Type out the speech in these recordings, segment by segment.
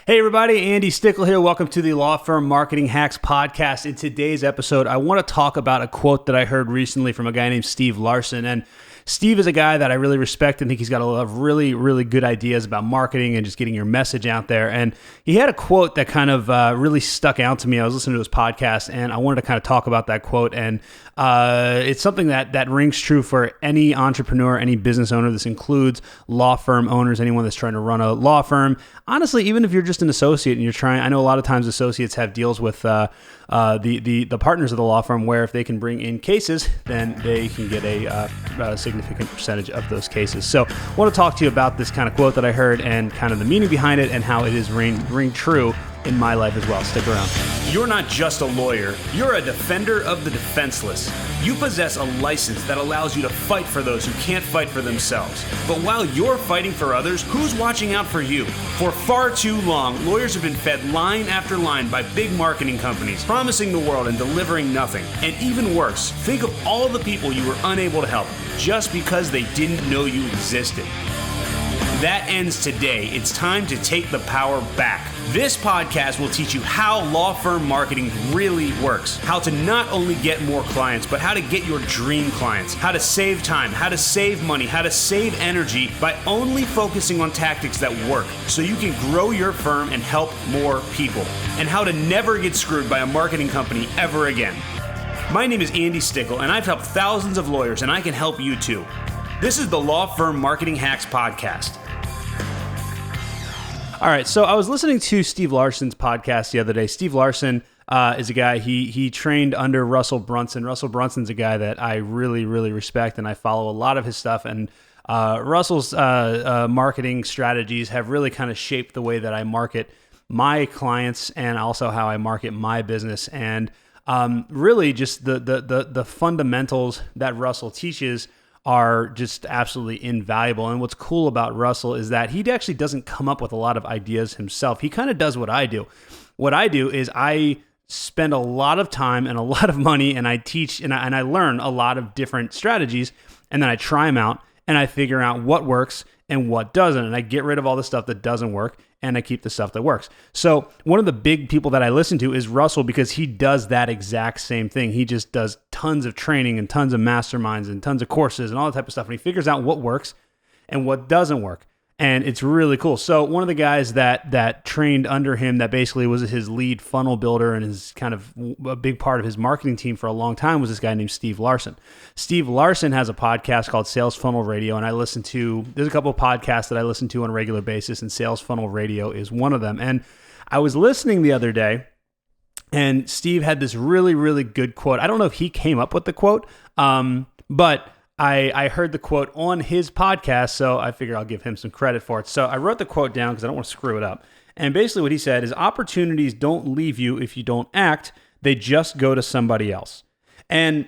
Hey everybody, Andy Stickel here. Welcome to the Law Firm Marketing Hacks podcast. In today's episode, I want to talk about a quote that I heard recently from a guy named Steve Larson. And Steve is a guy that I really respect and think he's got a lot of really, really good ideas about marketing and just getting your message out there. And he had a quote that kind of really stuck out to me. I was listening to his podcast and I wanted to kind of talk about that quote. And it's something that rings true for any entrepreneur, any business owner. This includes law firm owners, anyone that's trying to run a law firm. Honestly, even if you're just an associate and you're trying, I know a lot of times associates have deals with the partners of the law firm where if they can bring in cases, then they can get a significant percentage of those cases. So I want to talk to you about this kind of quote that I heard and kind of the meaning behind it and how it is ring true in my life as well. Stick around. You're not just a lawyer. You're a defender of the defenseless. You possess a license that allows you to fight for those who can't fight for themselves. But while you're fighting for others, who's watching out for you? For far too long, lawyers have been fed line after line by big marketing companies, promising the world and delivering nothing. And even worse, think of all the people you were unable to help just because they didn't know you existed. That ends today. It's time to take the power back. This podcast will teach you how law firm marketing really works, how to not only get more clients, but how to get your dream clients, how to save time, how to save money, how to save energy by only focusing on tactics that work so you can grow your firm and help more people, and how to never get screwed by a marketing company ever again. My name is Andy Stickel, and I've helped thousands of lawyers, and I can help you too. This is the Law Firm Marketing Hacks podcast. All right, so I was listening to Steve Larson's podcast the other day. Steve Larson is a guy, he trained under Russell Brunson. Russell Brunson's a guy that I really, really respect, and I follow a lot of his stuff. And Russell's marketing strategies have really kind of shaped the way that I market my clients and also how I market my business. And really just the fundamentals that Russell teaches are just absolutely invaluable. And what's cool about Russell is that he actually doesn't come up with a lot of ideas himself. He kind of does what I do. What I do is I spend a lot of time and a lot of money and I teach and I learn a lot of different strategies, and then I try them out and I figure out what works and what doesn't. And I get rid of all the stuff that doesn't work and I keep the stuff that works. So one of the big people that I listen to is Russell, because he does that exact same thing. He just does tons of training and tons of masterminds and tons of courses and all that type of stuff. And he figures out what works and what doesn't work. And it's really cool. So one of the guys that trained under him, that basically was his lead funnel builder and is kind of a big part of his marketing team for a long time, was this guy named Steve Larson. Steve Larson has a podcast called Sales Funnel Radio, and there's a couple of podcasts that I listen to on a regular basis, and Sales Funnel Radio is one of them. And I was listening the other day, and Steve had this really, really good quote. I don't know if he came up with the quote, but I heard the quote on his podcast, so I figure I'll give him some credit for it. So I wrote the quote down because I don't want to screw it up. And basically what he said is, opportunities don't leave you if you don't act. They just go to somebody else. And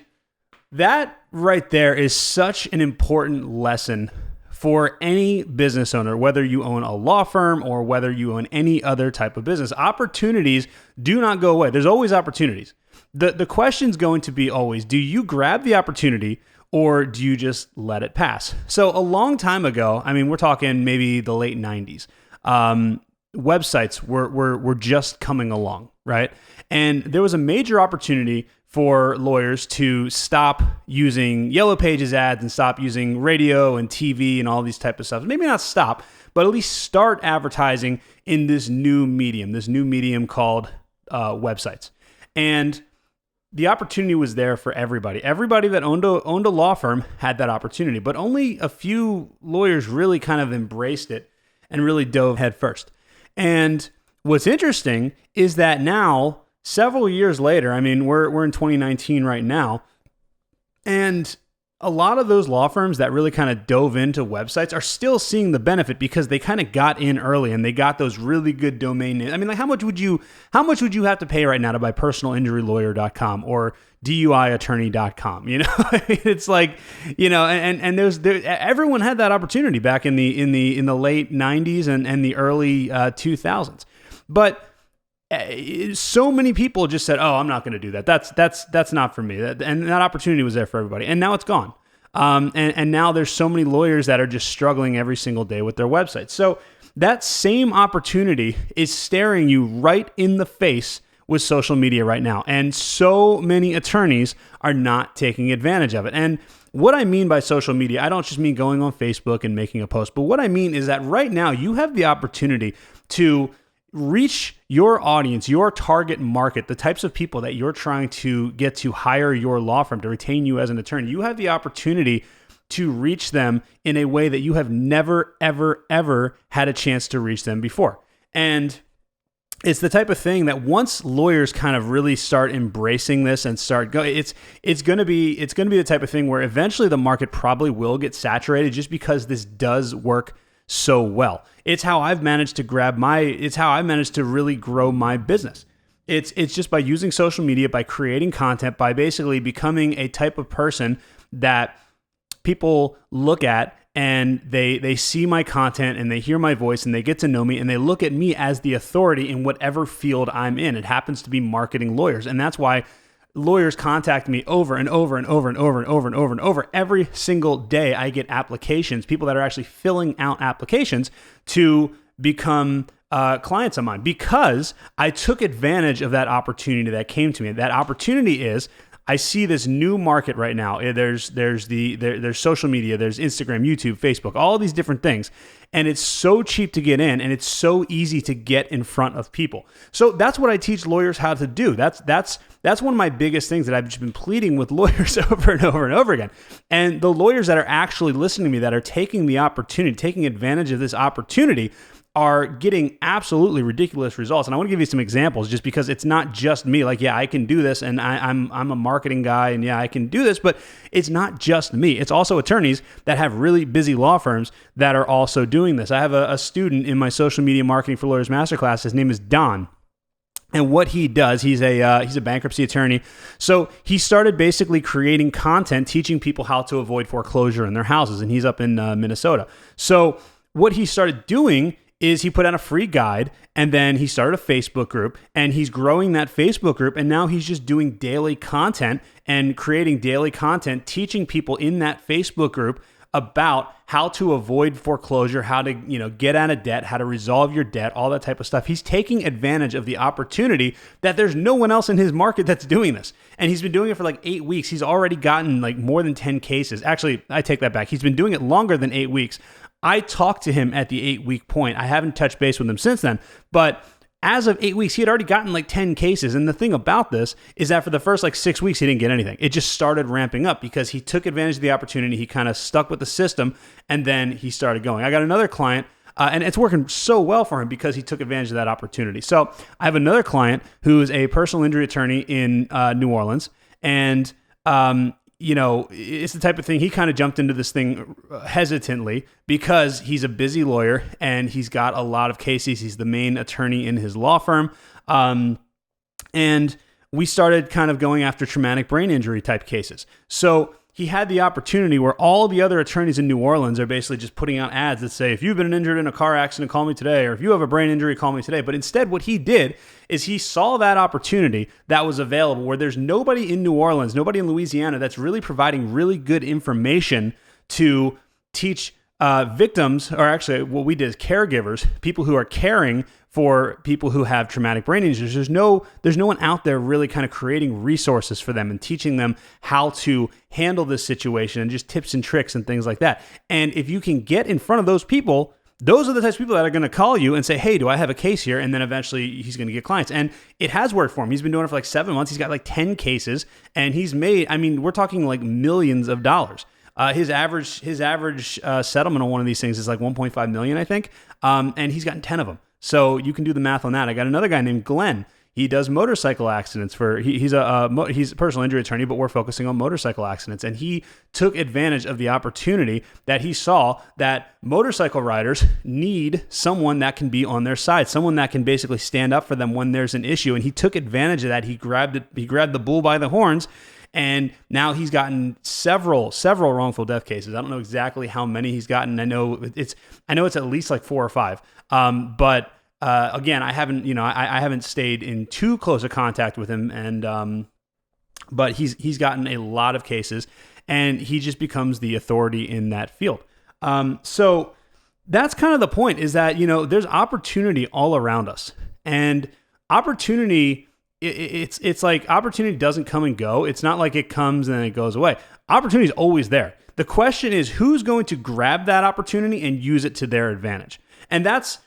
that right there is such an important lesson for any business owner, whether you own a law firm or whether you own any other type of business. Opportunities do not go away. There's always opportunities. The question's going to be always, do you grab the opportunity or do you just let it pass? So a long time ago, I mean, we're talking maybe the late 90s, websites were just coming along, right? And there was a major opportunity for lawyers to stop using Yellow Pages ads and stop using radio and TV and all these type of stuff. Maybe not stop, but at least start advertising in this new medium called websites. And the opportunity was there for everybody. Everybody that owned a law firm had that opportunity, but only a few lawyers really kind of embraced it and really dove head first. And what's interesting is that now, several years later, I mean, we're in 2019 right now, and a lot of those law firms that really kind of dove into websites are still seeing the benefit because they kind of got in early and they got those really good domain names. I mean, like how much would you have to pay right now to buy personalinjurylawyer.com or DUIattorney.com? You know, I mean, it's like, you know, and everyone had that opportunity back in the late 90s and the early 2000s. But so many people just said, "Oh, I'm not going to do that. That's not for me." And that opportunity was there for everybody, and now it's gone. And now there's so many lawyers that are just struggling every single day with their websites. So that same opportunity is staring you right in the face with social media right now. And so many attorneys are not taking advantage of it. And what I mean by social media, I don't just mean going on Facebook and making a post, but what I mean is that right now you have the opportunity to reach your audience, your target market, the types of people that you're trying to get to hire your law firm to retain you as an attorney. You have the opportunity to reach them in a way that you have never, ever, ever had a chance to reach them before. And it's the type of thing that once lawyers kind of really start embracing this and start going, it's going to be the type of thing where eventually the market probably will get saturated just because this does work so well. It's how I've managed to really grow my business. It's just by using social media, by creating content, by basically becoming a type of person that people look at and they see my content and they hear my voice and they get to know me and they look at me as the authority in whatever field I'm in. It happens to be marketing lawyers. And that's why lawyers contact me over and over and over and over and over and over and over. Every single day I get applications, people that are actually filling out applications to become clients of mine because I took advantage of that opportunity that came to me. That opportunity is I see this new market right now. There's social media, there's Instagram, YouTube, Facebook, all these different things. And it's so cheap to get in and it's so easy to get in front of people. So that's what I teach lawyers how to do. That's one of my biggest things that I've just been pleading with lawyers over and over and over again. And the lawyers that are actually listening to me, that are taking the opportunity, taking advantage of this opportunity, are getting absolutely ridiculous results. And I want to give you some examples just because it's not just me. Like, yeah, I can do this and I'm a marketing guy and yeah, I can do this, but it's not just me. It's also attorneys that have really busy law firms that are also doing this. I have a student in my social media marketing for lawyers masterclass. His name is Don. And what he does, he's a bankruptcy attorney. So he started basically creating content, teaching people how to avoid foreclosure in their houses. And he's up in Minnesota. So what he started doing is he put out a free guide and then he started a Facebook group and he's growing that Facebook group. And now he's just doing daily content and creating daily content, teaching people in that Facebook group about how to avoid foreclosure, how to, get out of debt, how to resolve your debt, all that type of stuff. He's taking advantage of the opportunity that there's no one else in his market that's doing this. And he's been doing it for like 8 weeks. He's already gotten like more than 10 cases. Actually, I take that back. He's been doing it longer than 8 weeks. I talked to him at the 8-week point. I haven't touched base with him since then, but as of 8 weeks, he had already gotten like 10 cases. And the thing about this is that for the first like 6 weeks, he didn't get anything. It just started ramping up because he took advantage of the opportunity. He kind of stuck with the system and then he started going. I got another client and it's working so well for him because he took advantage of that opportunity. So I have another client who is a personal injury attorney in New Orleans. And, it's the type of thing, he kind of jumped into this thing hesitantly because he's a busy lawyer and he's got a lot of cases. He's the main attorney in his law firm. And we started kind of going after traumatic brain injury type cases. So he had the opportunity where all the other attorneys in New Orleans are basically just putting out ads that say, if you've been injured in a car accident, call me today. Or if you have a brain injury, call me today. But instead, what he did is he saw that opportunity that was available where there's nobody in New Orleans, nobody in Louisiana that's really providing really good information to teach victims, or actually what we did is caregivers, people who are caring for people who have traumatic brain injuries. There's no one out there really kind of creating resources for them and teaching them how to handle this situation and just tips and tricks and things like that. And if you can get in front of those people, those are the types of people that are going to call you and say, hey, do I have a case here? And then eventually he's going to get clients. And it has worked for him. He's been doing it for like 7 months. He's got like 10 cases and he's made, we're talking like millions of dollars. His average settlement on one of these things is like 1.5 million, I think. And he's gotten 10 of them. So you can do the math on that. I got another guy named Glenn. He does motorcycle accidents he's a personal injury attorney, but we're focusing on motorcycle accidents. And he took advantage of the opportunity that he saw that motorcycle riders need someone that can be on their side, someone that can basically stand up for them when there's an issue. And he took advantage of that. He grabbed the bull by the horns. And now he's gotten several wrongful death cases. I don't know exactly how many he's gotten. I know it's at least like 4 or 5. But again, I haven't stayed in too close a contact with him. And but he's gotten a lot of cases, and he just becomes the authority in that field. So that's kind of the point, is that, there's opportunity all around us, and opportunity, it's like opportunity doesn't come and go. It's not like it comes and then it goes away. Opportunity is always there. The question is, who's going to grab that opportunity and use it to their advantage? And that's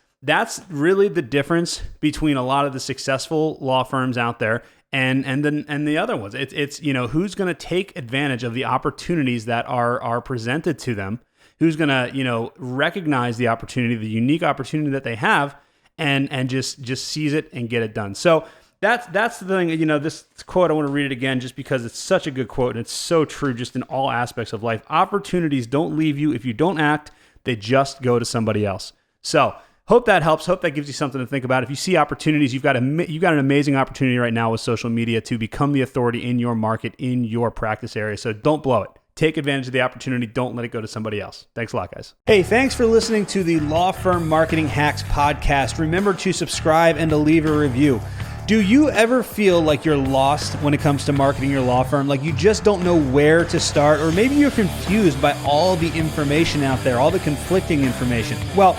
really the difference between a lot of the successful law firms out there and the other ones. It's who's going to take advantage of the opportunities that are presented to them, who's going to recognize the opportunity, the unique opportunity that they have, and just seize it and get it done. So that's the thing. This quote, I want to read it again just because it's such a good quote and it's so true just in all aspects of life. Opportunities don't leave you if you don't act; they just go to somebody else. So hope that helps. Hope that gives you something to think about. If you see opportunities, you've got an amazing opportunity right now with social media to become the authority in your market, in your practice area. So don't blow it. Take advantage of the opportunity. Don't let it go to somebody else. Thanks a lot, guys. Hey, thanks for listening to the Law Firm Marketing Hacks podcast. Remember to subscribe and to leave a review. Do you ever feel like you're lost when it comes to marketing your law firm? Like you just don't know where to start, or maybe you're confused by all the information out there, all the conflicting information? Well,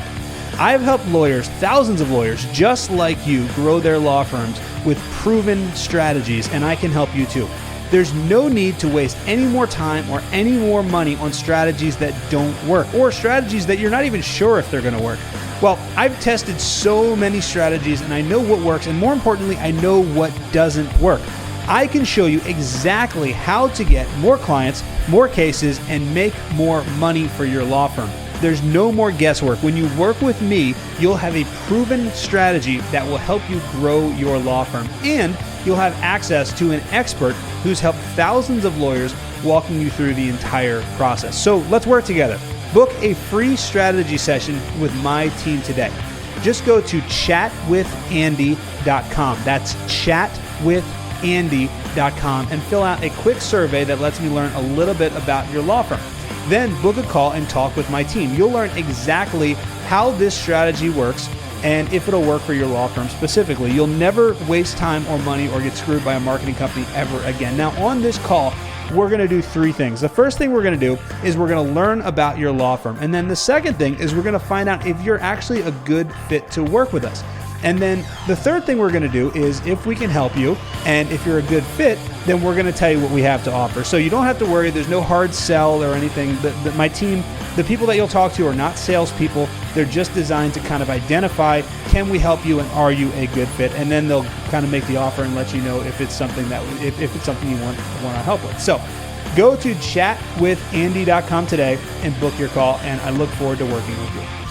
I've helped lawyers, thousands of lawyers just like you, grow their law firms with proven strategies, and I can help you too. There's no need to waste any more time or any more money on strategies that don't work, or strategies that you're not even sure if they're going to work. Well, I've tested so many strategies and I know what works, and more importantly, I know what doesn't work. I can show you exactly how to get more clients, more cases, and make more money for your law firm. There's no more guesswork. When you work with me, you'll have a proven strategy that will help you grow your law firm, and you'll have access to an expert who's helped thousands of lawyers, walking you through the entire process. So let's work together. Book a free strategy session with my team today. Just go to chatwithandy.com. That's chatwithandy.com and fill out a quick survey that lets me learn a little bit about your law firm. Then book a call and talk with my team. You'll learn exactly how this strategy works and if it'll work for your law firm specifically. You'll never waste time or money or get screwed by a marketing company ever again. Now, on this call, we're going to do three things. The first thing we're going to do is we're going to learn about your law firm. And then the second thing is we're going to find out if you're actually a good fit to work with us. And then the third thing we're going to do is if we can help you, and if you're a good fit, then we're going to tell you what we have to offer. So you don't have to worry. There's no hard sell or anything. My team, the people that you'll talk to are not salespeople. They're just designed to kind of identify, can we help you and are you a good fit? And then they'll kind of make the offer and let you know if it's something if it's something you want our help with. So go to chatwithandy.com today and book your call, and I look forward to working with you.